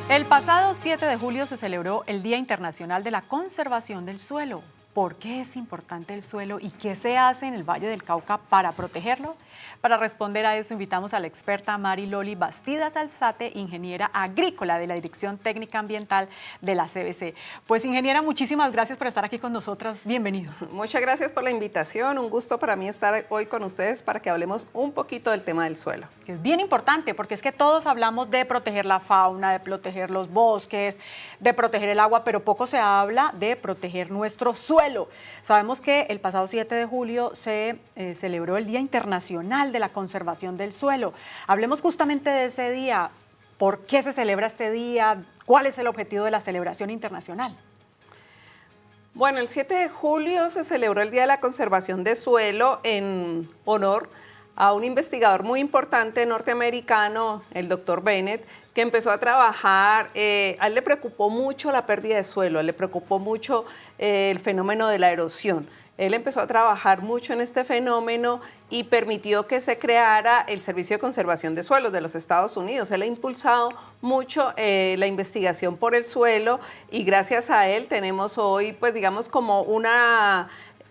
El pasado 7 de julio se celebró el Día Internacional de la Conservación del Suelo. ¿Por qué es importante el suelo y qué se hace en el Valle del Cauca para protegerlo? Para responder a eso invitamos a la experta Mari Loli Bastidas Alzate, ingeniera agrícola de la Dirección Técnica Ambiental de la CBC. Pues ingeniera, muchísimas gracias por estar aquí con nosotras. Bienvenido. Muchas gracias por la invitación. Un gusto para mí estar hoy con ustedes para que hablemos un poquito del tema del suelo. Que es bien importante porque es que todos hablamos de proteger la fauna, de proteger los bosques, de proteger el agua, pero poco se habla de proteger nuestro suelo. Sabemos que el pasado 7 de julio se celebró el Día Internacional de la Conservación del Suelo. Hablemos justamente de ese día. ¿Por qué se celebra este día? ¿Cuál es el objetivo de la celebración internacional? Bueno, el 7 de julio se celebró el Día de la Conservación del Suelo en honor a un investigador muy importante norteamericano, el doctor Bennett, que empezó a trabajar. A él le preocupó mucho la pérdida de suelo, a él le preocupó mucho el fenómeno de la erosión. Él empezó a trabajar mucho en este fenómeno y permitió que se creara el Servicio de Conservación de Suelos de los Estados Unidos. Él ha impulsado mucho la investigación por el suelo y gracias a él tenemos hoy, pues digamos, como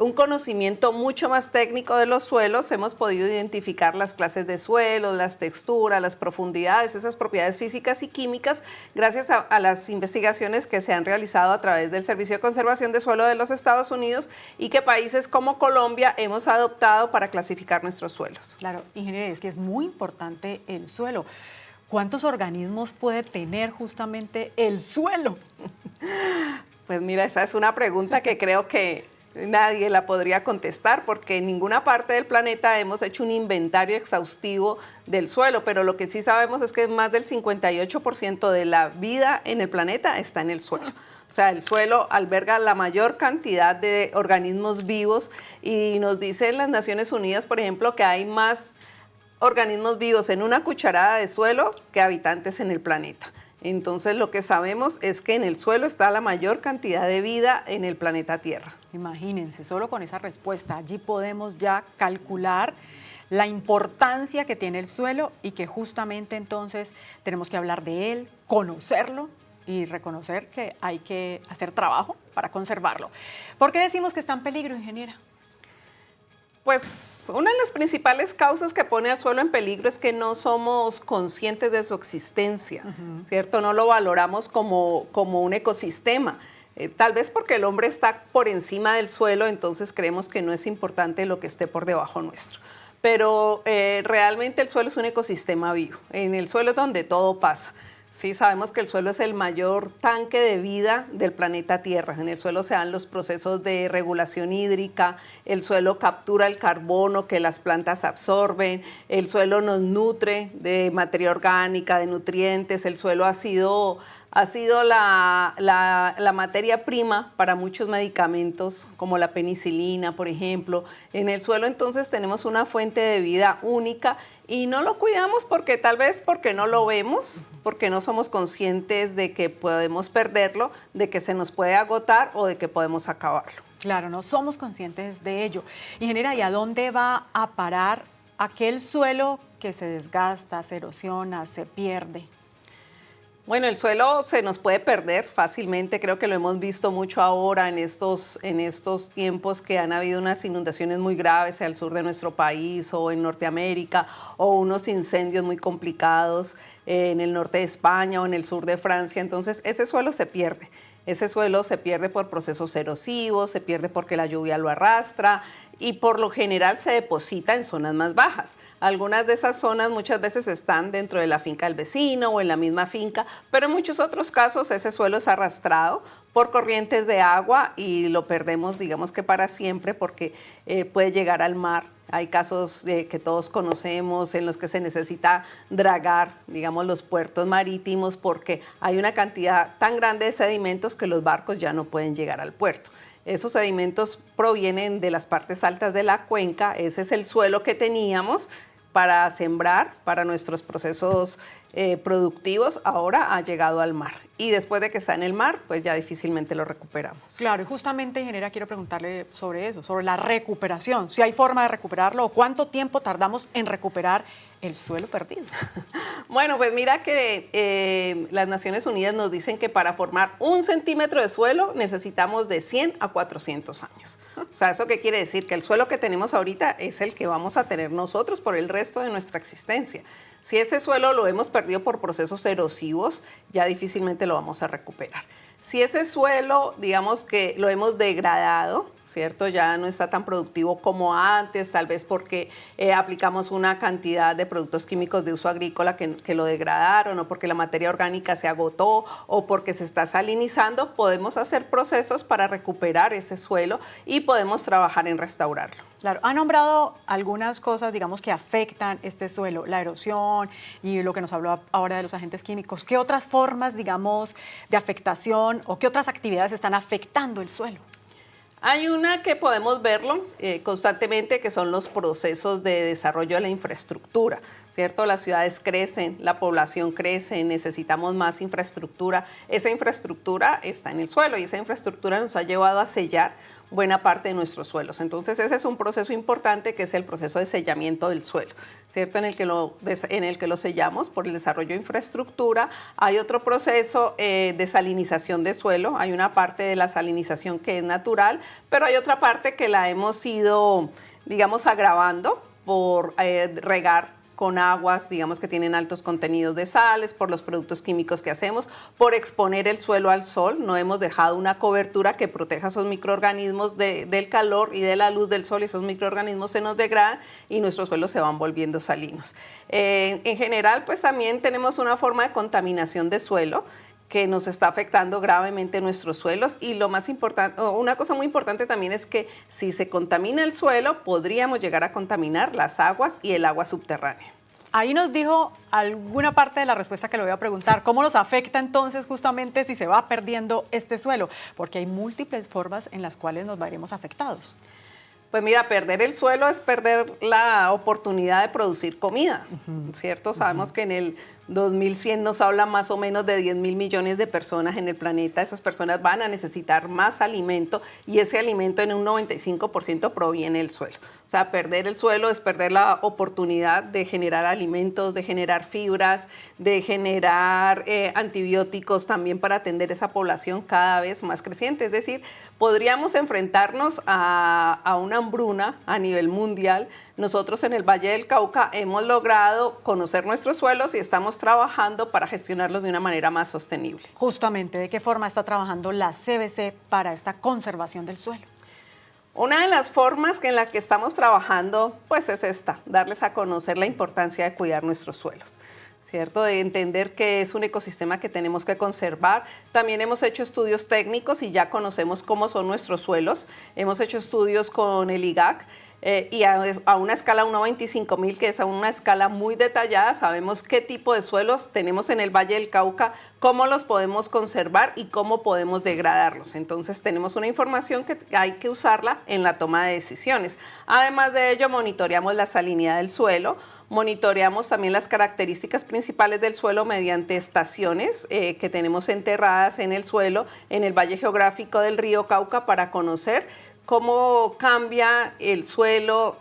un conocimiento mucho más técnico de los suelos. Hemos podido identificar las clases de suelos, las texturas, las profundidades, esas propiedades físicas y químicas, gracias a las investigaciones que se han realizado a través del Servicio de Conservación de Suelo de los Estados Unidos y que países como Colombia hemos adoptado para clasificar nuestros suelos. Claro, ingeniera, es que es muy importante el suelo. ¿Cuántos organismos puede tener justamente el suelo? Pues mira, esa es una pregunta que creo que nadie la podría contestar porque en ninguna parte del planeta hemos hecho un inventario exhaustivo del suelo, pero lo que sí sabemos es que más del 58% de la vida en el planeta está en el suelo. O sea, el suelo alberga la mayor cantidad de organismos vivos y nos dicen las Naciones Unidas, por ejemplo, que hay más organismos vivos en una cucharada de suelo que habitantes en el planeta. Entonces lo que sabemos es que en el suelo está la mayor cantidad de vida en el planeta Tierra. Imagínense, solo con esa respuesta allí podemos ya calcular la importancia que tiene el suelo y que justamente entonces tenemos que hablar de él, conocerlo y reconocer que hay que hacer trabajo para conservarlo. ¿Por qué decimos que está en peligro, ingeniera? Pues una de las principales causas que pone al suelo en peligro es que no somos conscientes de su existencia, ¿cierto? No lo valoramos como un ecosistema. Tal vez porque el hombre está por encima del suelo, entonces creemos que no es importante lo que esté por debajo nuestro. Pero realmente el suelo es un ecosistema vivo. En el suelo es donde todo pasa. Sí, sabemos que el suelo es el mayor tanque de vida del planeta Tierra. En el suelo se dan los procesos de regulación hídrica, el suelo captura el carbono que las plantas absorben, el suelo nos nutre de materia orgánica, de nutrientes, el suelo ha sido la materia prima para muchos medicamentos, como la penicilina, por ejemplo. En el suelo entonces tenemos una fuente de vida única y no lo cuidamos tal vez porque no lo vemos, porque no somos conscientes de que podemos perderlo, de que se nos puede agotar o de que podemos acabarlo. Claro, no somos conscientes de ello. Ingeniera, ¿y a dónde va a parar aquel suelo que se desgasta, se erosiona, se pierde? Bueno, el suelo se nos puede perder fácilmente, creo que lo hemos visto mucho ahora en estos tiempos que han habido unas inundaciones muy graves al sur de nuestro país o en Norteamérica o unos incendios muy complicados en el norte de España o en el sur de Francia, entonces ese suelo se pierde. Ese suelo se pierde por procesos erosivos, se pierde porque la lluvia lo arrastra y por lo general se deposita en zonas más bajas. Algunas de esas zonas muchas veces están dentro de la finca del vecino o en la misma finca, pero en muchos otros casos ese suelo es arrastrado por corrientes de agua y lo perdemos, digamos que para siempre, porque puede llegar al mar. Hay casos que todos conocemos en los que se necesita dragar, digamos, los puertos marítimos porque hay una cantidad tan grande de sedimentos que los barcos ya no pueden llegar al puerto. Esos sedimentos provienen de las partes altas de la cuenca, ese es el suelo que teníamos para sembrar, para nuestros procesos productivos, ahora ha llegado al mar. Y después de que está en el mar, pues ya difícilmente lo recuperamos. Claro, y justamente, ingeniera, quiero preguntarle sobre eso, sobre la recuperación. Si hay forma de recuperarlo o cuánto tiempo tardamos en recuperar el suelo perdido? Bueno, pues mira que las Naciones Unidas nos dicen que para formar 1 centímetro de suelo necesitamos de 100 a 400 años. O sea, ¿eso qué quiere decir? Que el suelo que tenemos ahorita es el que vamos a tener nosotros por el resto de nuestra existencia. Si ese suelo lo hemos perdido por procesos erosivos, ya difícilmente lo vamos a recuperar. Si ese suelo, digamos que lo hemos degradado, ¿cierto? Ya no está tan productivo como antes, tal vez porque aplicamos una cantidad de productos químicos de uso agrícola que lo degradaron, o porque la materia orgánica se agotó, o porque se está salinizando, podemos hacer procesos para recuperar ese suelo y podemos trabajar en restaurarlo. Claro, ha nombrado algunas cosas, digamos, que afectan este suelo, la erosión y lo que nos habló ahora de los agentes químicos. ¿Qué otras formas, digamos, de afectación o qué otras actividades están afectando el suelo? Hay una que podemos verlo constantemente, que son los procesos de desarrollo de la infraestructura, ¿cierto? Las ciudades crecen, la población crece, necesitamos más infraestructura. Esa infraestructura está en el suelo y esa infraestructura nos ha llevado a sellar buena parte de nuestros suelos. Entonces, ese es un proceso importante, que es el proceso de sellamiento del suelo, ¿cierto? En el que lo sellamos por el desarrollo de infraestructura. Hay otro proceso de salinización de suelo. Hay una parte de la salinización que es natural, pero hay otra parte que la hemos ido, digamos, agravando por regar con aguas, digamos, que tienen altos contenidos de sales, por los productos químicos que hacemos, por exponer el suelo al sol. No hemos dejado una cobertura que proteja a esos microorganismos del calor y de la luz del sol, y esos microorganismos se nos degradan y nuestros suelos se van volviendo salinos. En general, pues también tenemos una forma de contaminación de suelo que nos está afectando gravemente nuestros suelos, y lo más importante, una cosa muy importante también, es que si se contamina el suelo, podríamos llegar a contaminar las aguas y el agua subterránea. Ahí nos dijo alguna parte de la respuesta que le voy a preguntar. ¿Cómo nos afecta entonces justamente si se va perdiendo este suelo? Porque hay múltiples formas en las cuales nos veremos afectados. Pues mira, perder el suelo es perder la oportunidad de producir comida, ¿cierto? Sabemos que en el 2100 nos habla más o menos de 10.000 millones de personas en el planeta. Esas personas van a necesitar más alimento, y ese alimento en un 95% proviene del suelo. O sea, perder el suelo es perder la oportunidad de generar alimentos, de generar fibras, de generar antibióticos también para atender esa población cada vez más creciente. Es decir, podríamos enfrentarnos a una hambruna a nivel mundial. Nosotros en el Valle del Cauca hemos logrado conocer nuestros suelos y estamos trabajando para gestionarlos de una manera más sostenible. Justamente, ¿de qué forma está trabajando la CBC para esta conservación del suelo? Una de las formas en la que estamos trabajando, pues, es esta: darles a conocer la importancia de cuidar nuestros suelos, ¿cierto? De entender que es un ecosistema que tenemos que conservar. También hemos hecho estudios técnicos y ya conocemos cómo son nuestros suelos. Hemos hecho estudios con el IGAC, y a una escala 1/25.000, que es a una escala muy detallada. Sabemos qué tipo de suelos tenemos en el Valle del Cauca, cómo los podemos conservar y cómo podemos degradarlos. Entonces tenemos una información que hay que usarla en la toma de decisiones. Además de ello, monitoreamos la salinidad del suelo, monitoreamos también las características principales del suelo mediante estaciones que tenemos enterradas en el suelo, en el Valle Geográfico del Río Cauca, para conocer cómo cambia el suelo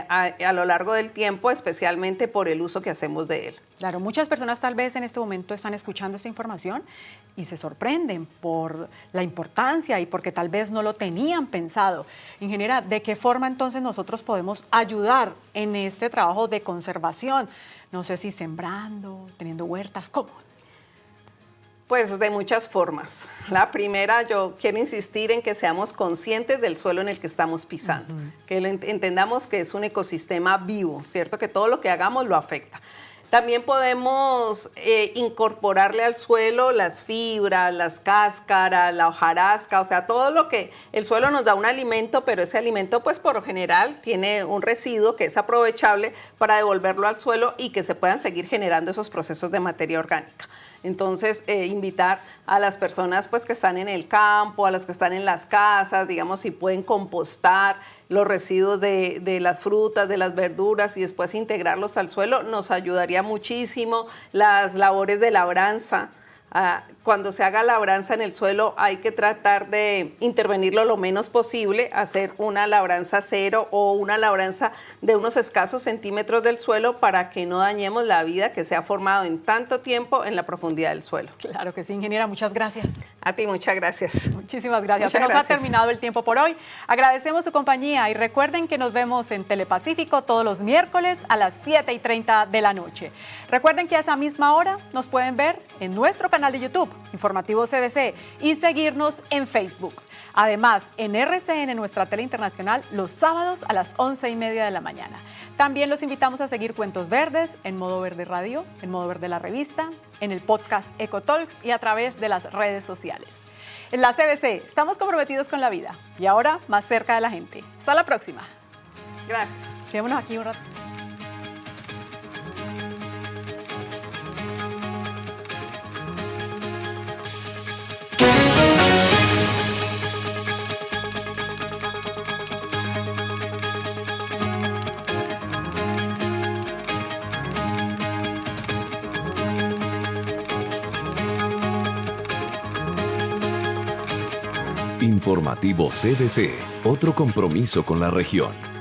a lo largo del tiempo, especialmente por el uso que hacemos de él. Claro, muchas personas tal vez en este momento están escuchando esta información y se sorprenden por la importancia y porque tal vez no lo tenían pensado. Ingeniera, ¿de qué forma entonces nosotros podemos ayudar en este trabajo de conservación? No sé si sembrando, teniendo huertas, ¿cómo? Pues de muchas formas. La primera, yo quiero insistir en que seamos conscientes del suelo en el que estamos pisando, que entendamos que es un ecosistema vivo, ¿cierto? Que todo lo que hagamos lo afecta. También podemos incorporarle al suelo las fibras, las cáscaras, la hojarasca, o sea, todo lo que el suelo nos da un alimento, pero ese alimento, pues, por lo general tiene un residuo que es aprovechable para devolverlo al suelo y que se puedan seguir generando esos procesos de materia orgánica. Entonces, invitar a las personas, pues, que están en el campo, a las que están en las casas, digamos, si pueden compostar los residuos de las frutas, de las verduras, y después integrarlos al suelo, nos ayudaría muchísimo. Las labores de labranza cuando se haga labranza en el suelo hay que tratar de intervenirlo lo menos posible, hacer una labranza cero o una labranza de unos escasos centímetros del suelo para que no dañemos la vida que se ha formado en tanto tiempo en la profundidad del suelo. Claro que sí, ingeniera, muchas gracias. A ti, muchas gracias. Muchísimas gracias. Muchas Se nos gracias. ha terminado el tiempo por hoy. Agradecemos su compañía y recuerden que nos vemos en Telepacífico todos los miércoles a las 7:30 de la noche. Recuerden que a esa misma hora nos pueden ver en nuestro canal de YouTube, Informativo CBC, y seguirnos en Facebook. Además, en RCN, nuestra tele internacional, los sábados a las 11:30 de la mañana. También los invitamos a seguir Cuentos Verdes en Modo Verde Radio, en Modo Verde la revista, en el podcast Ecotalks y a través de las redes sociales. En la CBC estamos comprometidos con la vida y ahora más cerca de la gente. Hasta la próxima. Gracias. Quedémonos aquí un rato. Informativo CBC, otro compromiso con la región.